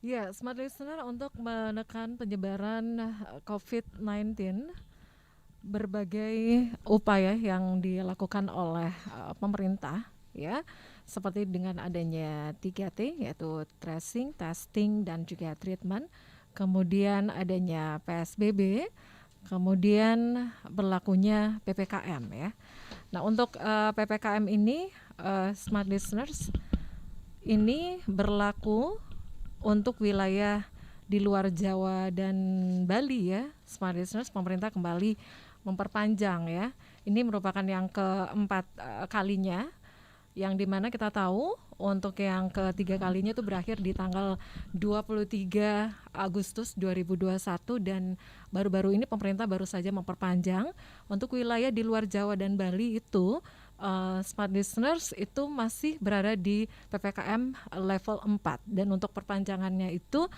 Ya, smart listener untuk menekan penyebaran COVID-19, berbagai upaya yang dilakukan oleh pemerintah ya, seperti dengan adanya 3T yaitu tracing, testing dan juga treatment. Kemudian adanya PSBB, kemudian berlakunya PPKM ya. Nah, untuk PPKM ini smart listeners ini berlaku untuk wilayah di luar Jawa dan Bali ya, smart listeners, pemerintah kembali memperpanjang ya. Ini merupakan yang keempat kalinya, yang dimana kita tahu untuk yang ketiga kalinya itu berakhir di tanggal 23 Agustus 2021, dan baru-baru ini pemerintah baru saja memperpanjang untuk wilayah di luar Jawa dan Bali itu. Smart listeners itu masih berada di PPKM level 4, dan untuk perpanjangannya itu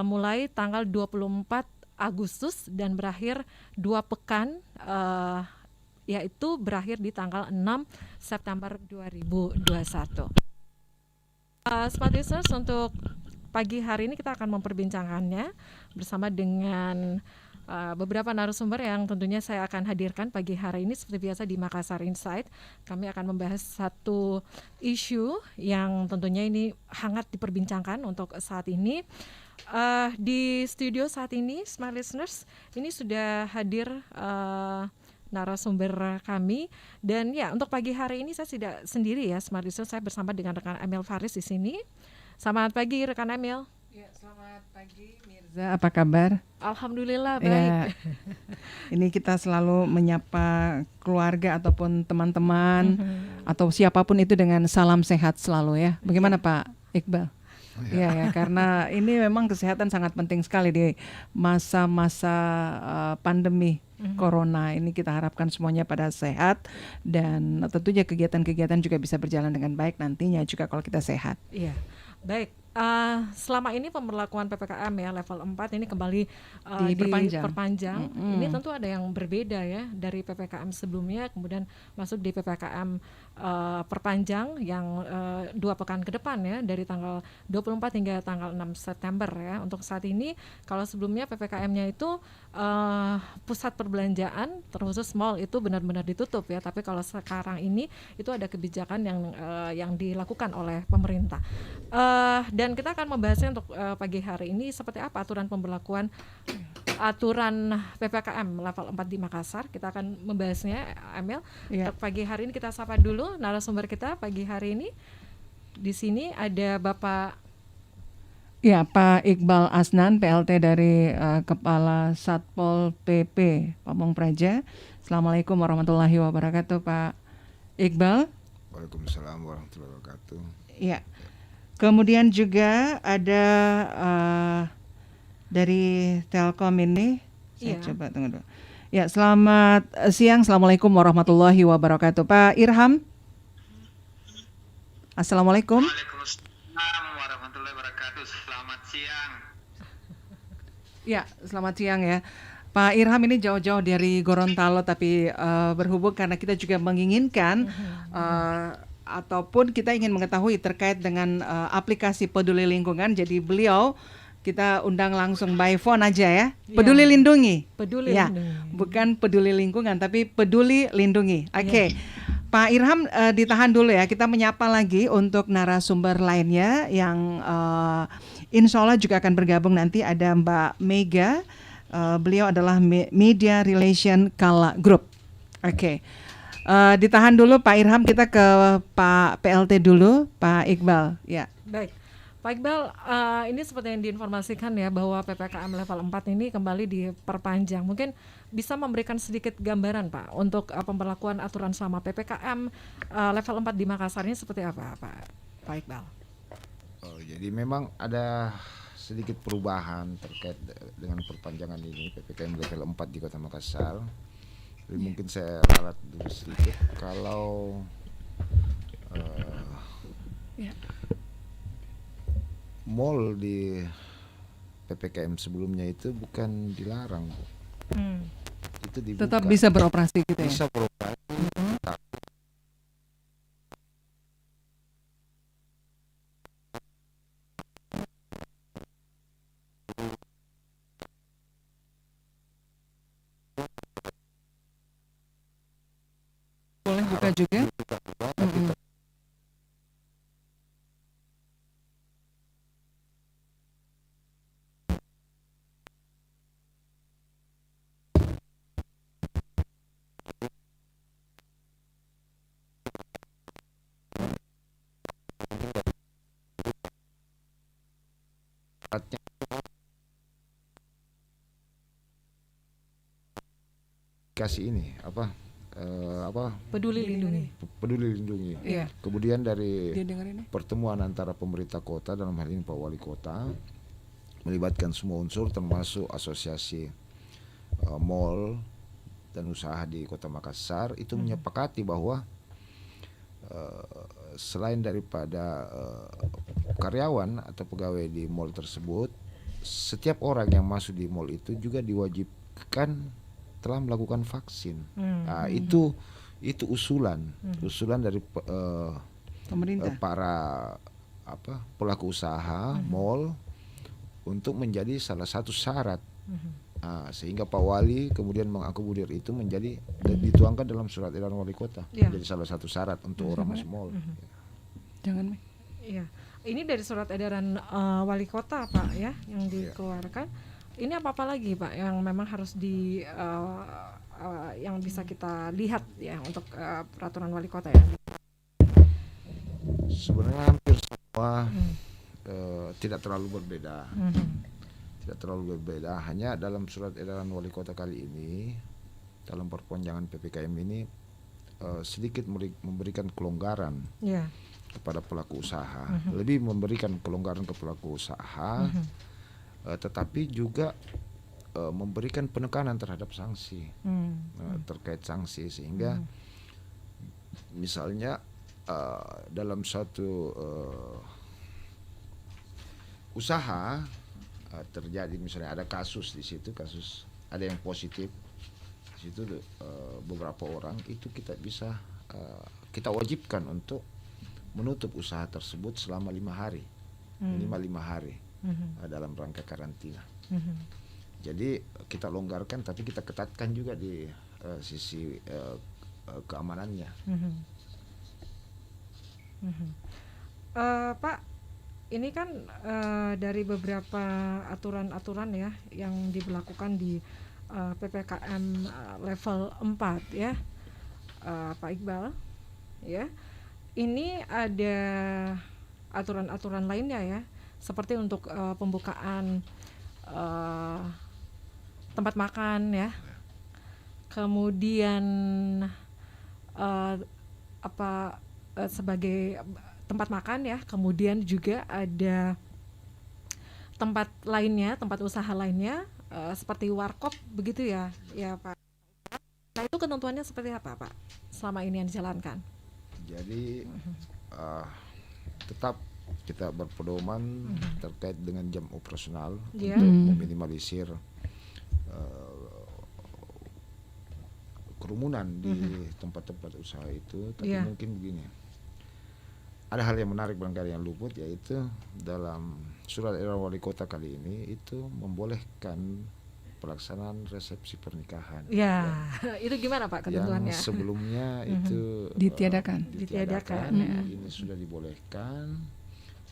mulai tanggal 24 Agustus dan berakhir 2 pekan, yaitu berakhir di tanggal 6 September 2021. Smart listeners, untuk pagi hari ini kita akan memperbincangkannya bersama dengan beberapa narasumber yang tentunya saya akan hadirkan pagi hari ini. Seperti biasa di Makassar Insight, kami akan membahas satu isu yang tentunya ini hangat diperbincangkan untuk saat ini. Di studio saat ini, smart listeners, ini sudah hadir narasumber kami, dan ya untuk pagi hari ini saya tidak sendiri ya, smart listeners, saya bersama dengan rekan Emil Faris di sini. Selamat pagi rekan Emil. Ya, selamat pagi Mirza, apa kabar? Alhamdulillah baik. Ya, ini kita selalu menyapa keluarga ataupun teman-teman atau siapapun itu dengan salam sehat selalu ya. Bagaimana Pak Iqbal? Ya, karena ini memang kesehatan sangat penting sekali di masa-masa pandemi corona ini. Kita harapkan semuanya pada sehat, dan tentunya kegiatan-kegiatan juga bisa berjalan dengan baik nantinya juga kalau kita sehat. Iya, baik. Selama ini pemberlakuan PPKM ya level 4 ini kembali diperpanjang. Ini tentu ada yang berbeda ya dari PPKM sebelumnya, kemudian masuk di PPKM perpanjang yang 2 pekan ke depan ya, dari tanggal 24 hingga tanggal 6 September ya. Untuk saat ini, kalau sebelumnya PPKM-nya itu pusat perbelanjaan terkhusus mall itu benar-benar ditutup ya, tapi kalau sekarang ini itu ada kebijakan yang dilakukan oleh pemerintah. Dan kita akan membahasnya untuk pagi hari ini seperti apa aturan pemberlakuan aturan PPKM level 4 di Makassar. Kita akan membahasnya, Emil. Untuk pagi hari ini kita sapa dulu narasumber kita pagi hari ini. Di sini ada Bapak Pak Iqbal Asnan, PLT dari Kepala Satpol PP Pamong Praja. Assalamualaikum warahmatullahi wabarakatuh, Pak Iqbal. Waalaikumsalam warahmatullahi wabarakatuh. Ya. Kemudian juga ada dari Telkom ini, saya coba tunggu dulu. Ya, selamat siang. Assalamualaikum warahmatullahi wabarakatuh. Pak Irham. Assalamualaikum. Waalaikumsalam warahmatullahi wabarakatuh. Selamat siang. Ya, selamat siang ya. Pak Irham ini jauh-jauh dari Gorontalo, tapi berhubung karena kita juga menginginkan ataupun kita ingin mengetahui terkait dengan aplikasi Peduli Lingkungan, jadi beliau kita undang langsung by phone aja ya. Peduli Lindungi. Peduli Lindungi. Bukan Peduli Lingkungan, tapi Peduli Lindungi. Oke. Pak Irham, ditahan dulu ya. Kita menyapa lagi untuk narasumber lainnya yang insya Allah juga akan bergabung nanti. Ada Mbak Mega. Beliau adalah Media Relation Kala Group. Oke. Ditahan dulu Pak Irham, kita ke Pak PLT dulu, Pak Iqbal. Ya. Baik, Pak Iqbal, ini seperti yang diinformasikan ya bahwa PPKM level 4 ini kembali diperpanjang. Mungkin bisa memberikan sedikit gambaran Pak untuk pemberlakuan aturan selama PPKM level 4 di Makassar ini seperti apa Pak Iqbal? Jadi memang ada sedikit perubahan terkait dengan perpanjangan ini PPKM level 4 di Kota Makassar. Jadi mungkin saya ralat dulu sedikit. Kalau mall di PPKM sebelumnya itu bukan dilarang, Bu. Itu dibuka. Tetap bisa beroperasi gitu ya? Bisa beroperasi. dibuka juga. Mm-mm. Syaratnya kasih ini apa Peduli lindungi. peduli lindungi. Iya. Kemudian dari Dia dengar ini. pertemuan antara pemerintah kota, dalam hal ini Pak Wali Kota, melibatkan semua unsur termasuk asosiasi mall dan usaha di Kota Makassar itu menyepakati bahwa selain daripada karyawan atau pegawai di mall tersebut, setiap orang yang masuk di mall itu juga diwajibkan telah melakukan vaksin. Nah, itu usulan dari Pemerintah. para pelaku usaha mall untuk menjadi salah satu syarat. Sehingga Pak Wali kemudian mengakomodir itu menjadi dan dituangkan dalam surat edaran wali kota, Ya. menjadi salah satu syarat untuk orang masuk mall. Jangan, Mei. Iya. Ini dari surat edaran wali kota Pak ya yang dikeluarkan. Ini apa lagi Pak yang memang harus yang bisa kita lihat ya untuk peraturan wali kota ya? Sebenarnya hampir semua tidak terlalu berbeda. Tidak terlalu berbeda, hanya dalam surat edaran wali kota kali ini, dalam perpanjangan PPKM ini sedikit memberikan kelonggaran Ya. kepada pelaku usaha, lebih memberikan kelonggaran ke pelaku usaha, tetapi juga memberikan penekanan terhadap sanksi, terkait sanksi, sehingga misalnya dalam satu usaha terjadi misalnya ada kasus di situ, kasus ada yang positif di situ beberapa orang, itu kita bisa kita wajibkan untuk menutup usaha tersebut selama 5 hari, minimal 5 hari dalam rangka karantina. Jadi kita longgarkan tapi kita ketatkan juga di sisi keamanannya. Pak, ini kan dari beberapa aturan-aturan ya yang diberlakukan di PPKM level 4 ya, Pak Iqbal ya. Ini ada aturan-aturan lainnya ya, seperti untuk pembukaan tempat makan ya, kemudian sebagai tempat makan ya, kemudian juga ada tempat lainnya, tempat usaha lainnya seperti warkop begitu ya, ya Pak. Nah itu ketentuannya seperti apa Pak selama ini yang dijalankan? Jadi tetap kita berpedoman terkait dengan jam operasional Yeah. untuk meminimalisir kerumunan di tempat-tempat usaha itu. Tapi Yeah. mungkin begini, ada hal yang menarik barangkali yang luput, yaitu dalam surat edaran wali kota kali ini itu membolehkan pelaksanaan resepsi pernikahan. Ya, itu gimana Pak ketentuannya? Yang sebelumnya itu Ditiadakan. Ditiadakan, ya. Ini sudah dibolehkan,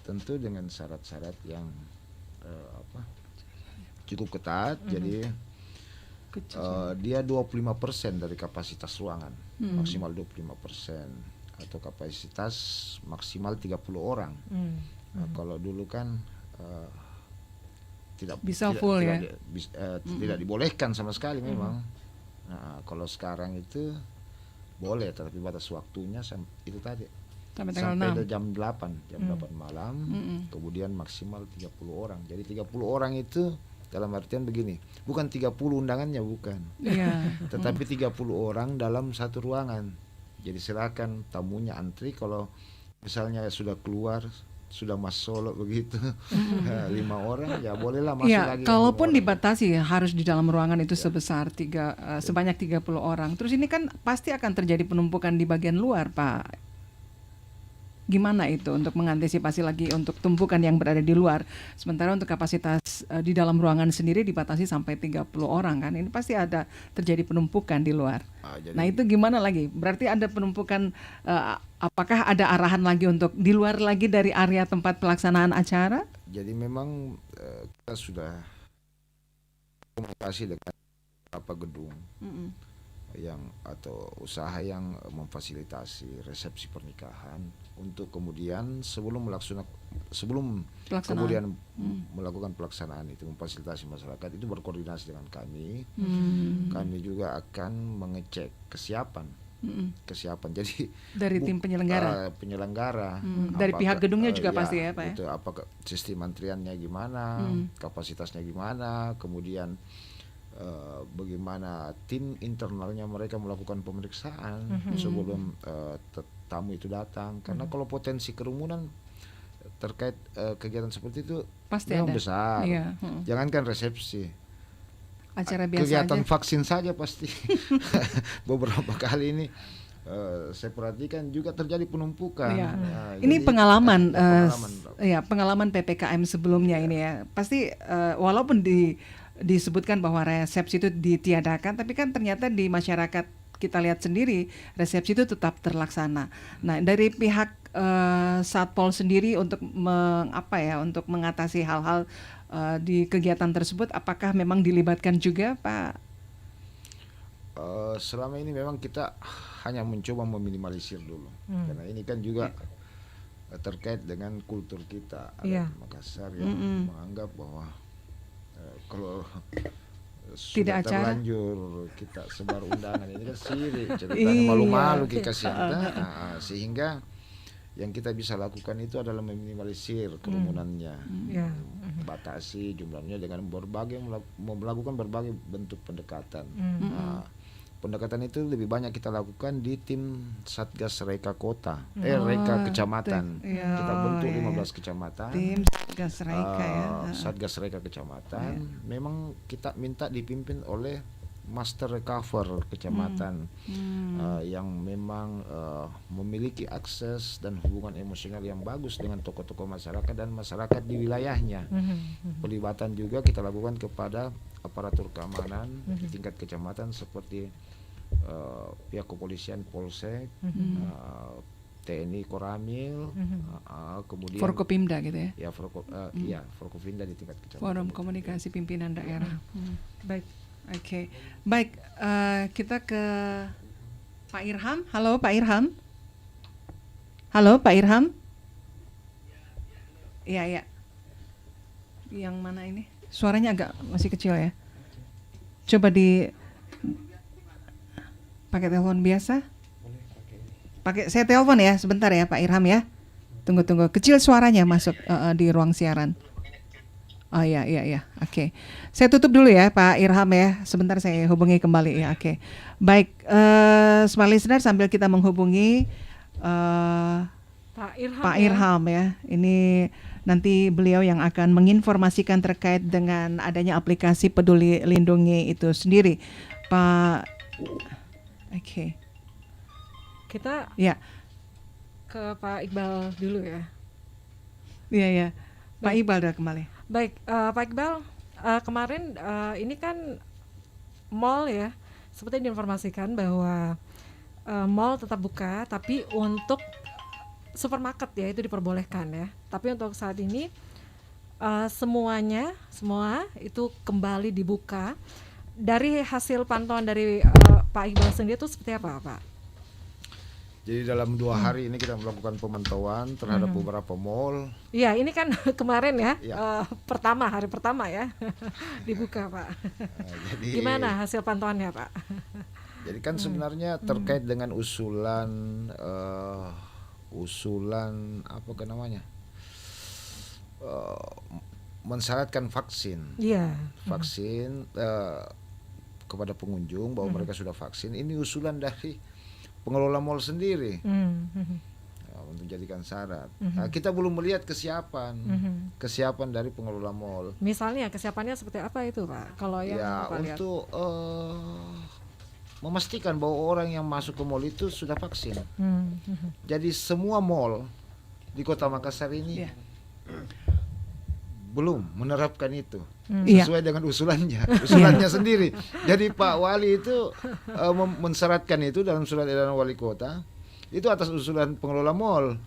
tentu dengan syarat-syarat yang cukup ketat. Jadi dia 25% dari kapasitas ruangan, maksimal 25%, atau kapasitas maksimal 30 orang. Nah, kalau dulu kan tidak full ya? Tidak dibolehkan sama sekali memang. Nah, kalau sekarang itu boleh, tetapi batas waktunya itu tadi Sampai tanggal sampai 6. jam 8 malam, kemudian maksimal 30 orang. Jadi 30 orang itu dalam artian begini, bukan 30 undangannya, bukan. Iya. Tetapi 30 orang dalam satu ruangan. Jadi silakan tamunya antri, kalau misalnya sudah keluar, sudah masuk solo begitu, 5 orang ya bolehlah masuk Iya, lagi. kalaupun 5 orang. dibatasi harus di dalam ruangan itu sebesar sebanyak 30 orang. Terus ini kan pasti akan terjadi penumpukan di bagian luar, Pak. Gimana itu untuk mengantisipasi lagi untuk tumpukan yang berada di luar? Sementara untuk kapasitas di dalam ruangan sendiri dibatasi sampai 30 orang kan. Ini pasti ada terjadi penumpukan di luar. Jadi, Nah, itu gimana lagi? Berarti ada penumpukan, apakah ada arahan lagi untuk di luar lagi dari area tempat pelaksanaan acara? jadi memang kita sudah komunikasi dengan beberapa gedung yang atau usaha yang memfasilitasi resepsi pernikahan untuk kemudian sebelum Pelaksanaan. kemudian melakukan pelaksanaan itu memfasilitasi masyarakat itu berkoordinasi dengan kami. Kami juga akan mengecek kesiapan. Jadi Dari tim penyelenggara. Dari pihak gedungnya juga pasti ya, Pak ya? Itu apakah sistem antriannya gimana, kapasitasnya gimana, kemudian bagaimana tim internalnya mereka melakukan pemeriksaan sebelum tamu itu datang, karena kalau potensi kerumunan terkait kegiatan seperti itu Pasti memang ada. besar. Iya. Jangankan resepsi, Acara biasa kegiatan aja. vaksin saja pasti beberapa kali ini saya perhatikan juga terjadi penumpukan. Iya. Nah, Ini jadi, pengalaman, pengalaman. pengalaman PPKM sebelumnya ini ya. Pasti walaupun disebutkan bahwa resepsi itu ditiadakan, tapi kan ternyata di masyarakat kita lihat sendiri resepsi itu tetap terlaksana. Nah, dari pihak Satpol sendiri untuk untuk mengatasi hal-hal di kegiatan tersebut, apakah memang dilibatkan juga, Pak? Selama ini memang kita hanya mencoba meminimalisir dulu, karena ini kan juga terkait dengan kultur kita Iya. di Makassar yang menganggap bahwa kalau Tidak sudah acara. terlanjur kita sebar undangan ini kan sirik, ceritanya malu-malu kita sehingga yang kita bisa lakukan itu adalah meminimalisir kerumunannya, Iya. batasi jumlahnya dengan melakukan berbagai bentuk pendekatan. Nah, pendekatan itu lebih banyak kita lakukan di tim Satgas Reka Kota, Reka Kecamatan. Iya. Kita bentuk 15 kecamatan. Tim Satgas Reka ya. Satgas Reka Kecamatan. Memang kita minta dipimpin oleh Master Recover Kecamatan yang memang memiliki akses dan hubungan emosional yang bagus dengan tokoh-tokoh masyarakat dan masyarakat di wilayahnya. Pelibatan juga kita lakukan kepada aparatur keamanan di tingkat kecamatan seperti pihak kepolisian Polsek, TNI Koramil, kemudian Forkopimda gitu ya. Forkopimda di tingkat kecamatan. Forum Komunikasi Pimpinan Daerah. Baik. Oke. Baik, kita ke Pak Irham. Halo Pak Irham. Halo Pak Irham. Iya, iya. Yang mana ini? Suaranya agak masih kecil ya. Coba pakai telepon biasa. Saya telepon ya, sebentar ya Pak Irham ya. Tunggu. Kecil suaranya masuk di ruang siaran. Oh iya. Oke. Saya tutup dulu ya Pak Irham ya. Sebentar saya hubungi kembali ya. Oke. Baik, smart listener, sambil kita menghubungi Pak Irham ya. Ini nanti beliau yang akan menginformasikan terkait dengan adanya aplikasi Peduli Lindungi itu sendiri. Pak. Oke. Kita Ya. ke Pak Iqbal dulu ya. Iya. Pak Iqbal udah kembali. Baik, Pak Iqbal, kemarin ini kan mall ya, seperti diinformasikan bahwa mall tetap buka, tapi untuk supermarket ya itu diperbolehkan ya. Tapi untuk saat ini semua itu kembali dibuka. Dari hasil pantauan dari Pak Iqbal sendiri itu seperti apa, Pak? Jadi dalam 2 hari ini kita melakukan pemantauan terhadap beberapa mall. Iya, ini kan kemarin ya, Ya. hari pertama ya dibuka, Pak. Jadi, Gimana hasil pantauannya, Pak? Jadi kan sebenarnya terkait dengan usulan apa ke namanya? Mensyaratkan vaksin. Iya. Vaksin kepada pengunjung bahwa mereka sudah vaksin. Ini usulan dari pengelola mal sendiri. Untuk jadikan syarat. Nah, kita belum melihat kesiapan dari pengelola mal. Misalnya kesiapannya seperti apa itu, Pak? Kalau yang Ya, Bapak lihat. untuk memastikan bahwa orang yang masuk ke mal itu sudah vaksin. Jadi semua mal di Kota Makassar ini Iya. belum menerapkan itu Iya. sesuai dengan usulannya sendiri. Jadi Pak Wali itu mensyaratkan itu dalam surat edaran wali kota itu atas usulan pengelola mal.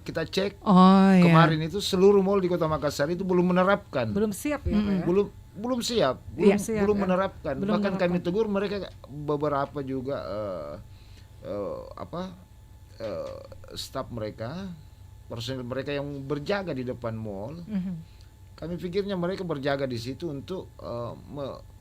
Kita cek Oh ya. kemarin itu seluruh mal di Kota Makassar itu belum menerapkan, Belum siap ya, Pak ya? belum siap, Iya. belum ya. menerapkan. Belum Bahkan kami menerapkan. tegur mereka beberapa juga staf mereka, personil mereka yang berjaga di depan mall. Kami pikirnya mereka berjaga di situ untuk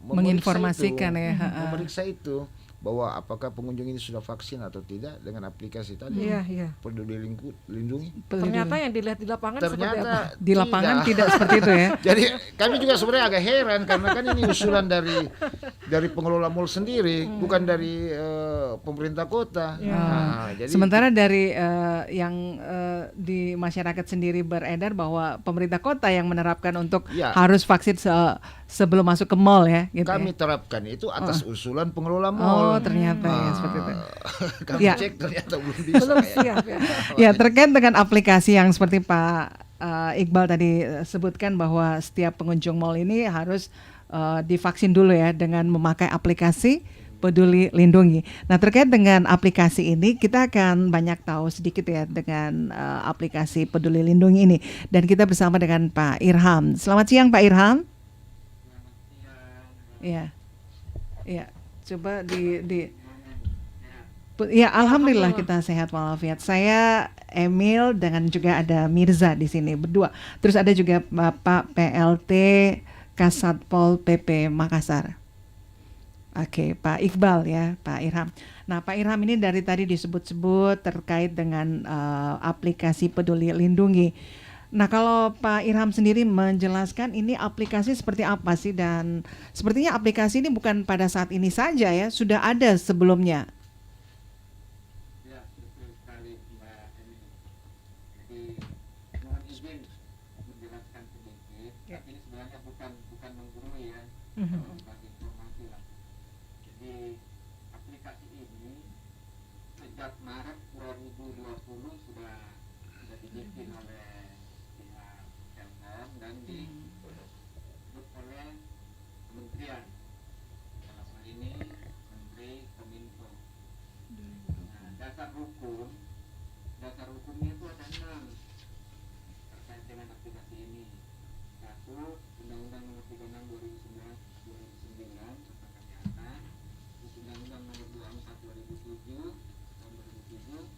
Menginformasikan ya. memeriksa itu bahwa apakah pengunjung ini sudah vaksin atau tidak dengan aplikasi tadi Iya, iya. Peduli Lindungi. Ternyata yang dilihat di lapangan seperti apa? Ternyata Di lapangan tidak seperti itu ya. Jadi kami juga sebenarnya agak heran karena kan ini usulan dari pengelola mal sendiri, bukan dari pemerintah kota. Jadi Sementara dari yang di masyarakat sendiri beredar bahwa pemerintah kota yang menerapkan untuk Ya. harus vaksin sebelum masuk ke mall ya, gitu. kami Ya? terapkan itu atas usulan pengelola Oh, mal. ternyata ya seperti itu. Kami Ya. cek ternyata belum bisa. Belum ya. siap ya. Ya, terkait dengan aplikasi yang seperti Pak Iqbal tadi sebutkan bahwa setiap pengunjung mall ini harus divaksin dulu ya dengan memakai aplikasi Peduli Lindungi. Nah, terkait dengan aplikasi ini kita akan banyak tahu sedikit ya dengan aplikasi Peduli Lindungi ini, dan kita bersama dengan Pak Irham. Selamat siang Pak Irham. Ya. Ya, coba ya, alhamdulillah kita sehat walafiat. Saya Emil dengan juga ada Mirza di sini berdua. Terus ada juga Bapak PLT Kasatpol PP Makassar. Oke, Pak Iqbal ya, Pak Irham. Nah, Pak Irham ini dari tadi disebut-sebut terkait dengan aplikasi Peduli Lindungi. Nah, kalau Pak Irham sendiri menjelaskan ini aplikasi seperti apa sih, dan sepertinya aplikasi ini bukan pada saat ini saja ya, sudah ada sebelumnya. Ya, betul sekali Mbak Eni. Jadi mohon izin menjelaskan sedikit, tapi ini sebenarnya bukan menggurui ya, bagi informasi lah. Jadi aplikasi ini sejak Maret 2020 sudah dibikin oleh pihak Telkom dan dibuat oleh kementerian, dalam hal ini Menteri Kominfo. Nah, dasar hukumnya itu ada 6 terkait dengan aplikasi ini. Satu, Undang-Undang Nomor 36 2009 tentang kesehatan, terus Undang-Undang Nomor 24 2007 tahun 2007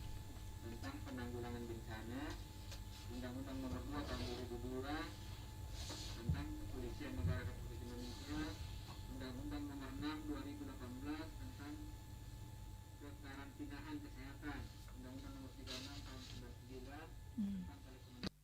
tentang penanggulangan bencana, Undang-Undang Nomor 2 tahun 2002 tentang Kepolisian Negara Republik Indonesia, Undang-Undang Nomor 6 2018 tentang kekarantinaan kesehatan, Undang-Undang Nomor 36 tahun 99 tentang telekomunikasi.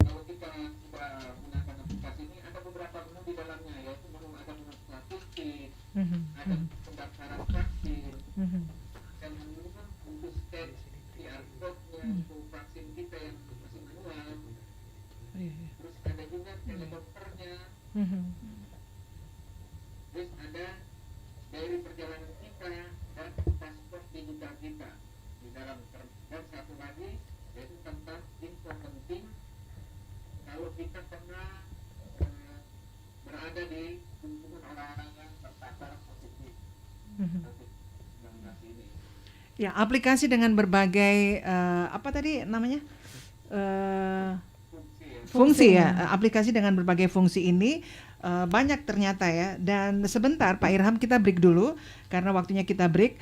Kalau kita gunakan aplikasi ini ada beberapa menu di dalamnya, yaitu ada menu statistik, ada pendaftaran vaksin, dan menu untuk scan QR code-nya untuk vaksin kita yang masih manual. Terus ada juga teledokternya, terus ada diary perjalanan kita dan paspor digital kita di dalam. Dan satu lagi yaitu tentang info penting kalau kita pernah berada di lingkungan orang-orang yang terpapar positif COVID-19 ini. Ya, aplikasi dengan berbagai apa tadi namanya? Fungsi ya. Fungsi ya. Aplikasi dengan berbagai fungsi ini banyak ternyata ya. Dan sebentar Pak Irham, kita break dulu karena waktunya kita break.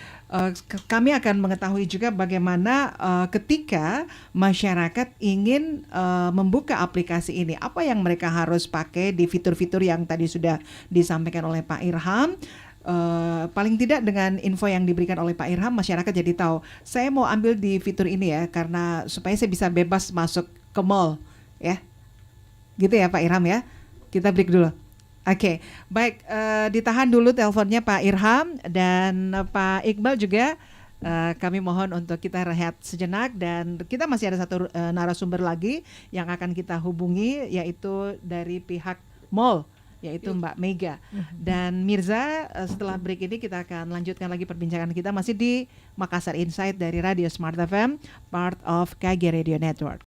Kami akan mengetahui juga bagaimana ketika masyarakat ingin membuka aplikasi ini, apa yang mereka harus pakai di fitur-fitur yang tadi sudah disampaikan oleh Pak Irham. Paling tidak dengan info yang diberikan oleh Pak Irham, masyarakat jadi tahu saya mau ambil di fitur ini ya, karena supaya saya bisa bebas masuk ke mall ya, gitu ya Pak Irham ya. Kita break dulu. Oke, baik, ditahan dulu teleponnya Pak Irham dan Pak Iqbal juga. Kami mohon untuk kita rehat sejenak dan kita masih ada satu narasumber lagi yang akan kita hubungi, yaitu dari pihak mall, yaitu Mbak Mega. Dan Mirza, setelah break ini kita akan lanjutkan lagi perbincangan kita masih di Makassar Insight dari Radio Smart FM, part of KG Radio Network.